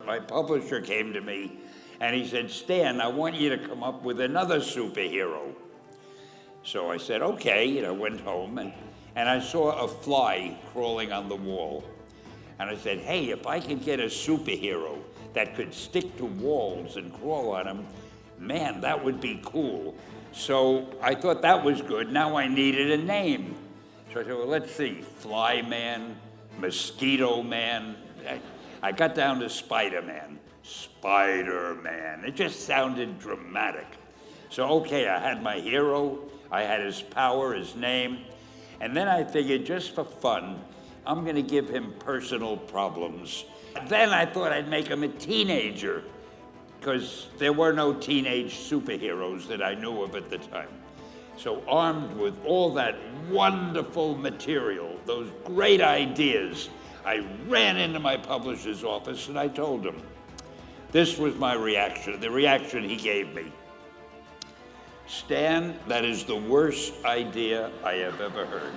my publisher came to me and he said, Stan, I want you to come up with another superhero. So I said, okay, went home and I saw a fly crawling on the wall. And I said, hey, if I could get a superhero that could stick to walls and crawl on them, man, that would be cool. So I thought that was good. Now I needed a name. So I said, well, let's see, Fly Man, Mosquito Man. I got down to Spiderman. Spider-Man. It just sounded dramatic. So, okay, I had my hero, I had his power, his name, and then I figured just for fun, I'm gonna give him personal problems. Then I thought I'd make him a teenager, because there were no teenage superheroes that I knew of at the time. So armed with all that wonderful material, those great ideas, I ran into my publisher's office and I told him. This was my reaction, the reaction he gave me. Stan, that is the worst idea I have ever heard.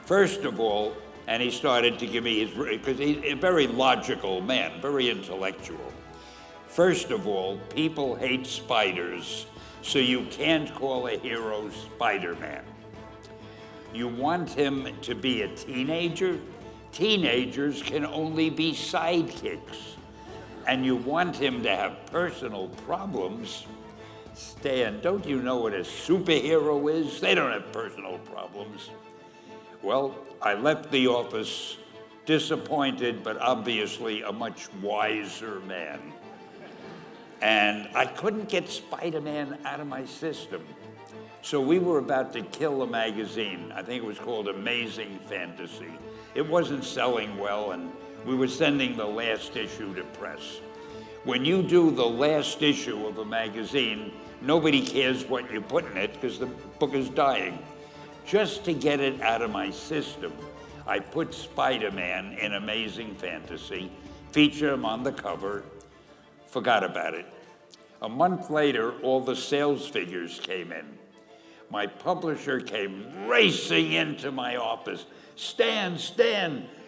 First of all, and he started to give me his, because he's a very logical man, very intellectual. First of all, people hate spiders, so you can't call a hero Spider-Man. You want him to be a teenager? Teenagers can only be sidekicks. And you want him to have personal problems? Stan, don't you know what a superhero is? They don't have personal problems. Well, I left the office disappointed, but obviously a much wiser man. And I couldn't get Spider-Man out of my system. So we were about to kill a magazine. I think it was called Amazing Fantasy. It wasn't selling well, and we were sending the last issue to press. When you do the last issue of a magazine, nobody cares what you put in it because the book is dying. Just to get it out of my system, I put Spider-Man in Amazing Fantasy, featured him on the cover, forgot about it. A month later, all the sales figures came in. My publisher came racing into my office. Stan,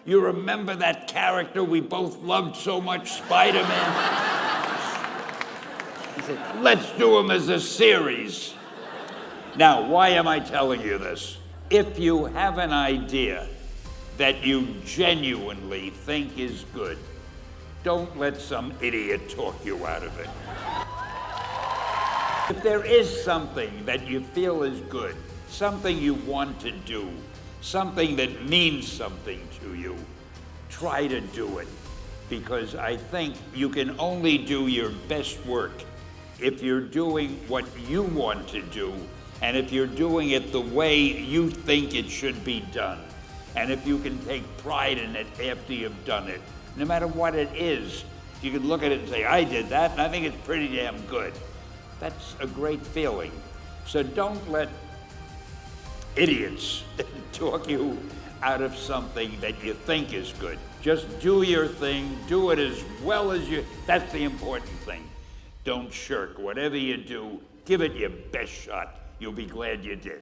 you remember that character we both loved so much, Spider-Man? He said, let's do him as a series. Now, why am I telling you this? If you have an idea that you genuinely think is good, don't let some idiot talk you out of it. If there is something that you feel is good, something you want to do, something that means something to you, try to do it. Because I think you can only do your best work if you're doing what you want to do, and if you're doing it the way you think it should be done. And if you can take pride in it after you've done it, no matter what it is, you can look at it and say, I did that, and I think it's pretty damn good. That's a great feeling. So don't let idiots talk you out of something that you think is good. Just do your thing, do it as well as you, that's the important thing. Don't shirk. Whatever you do, give it your best shot. You'll be glad you did.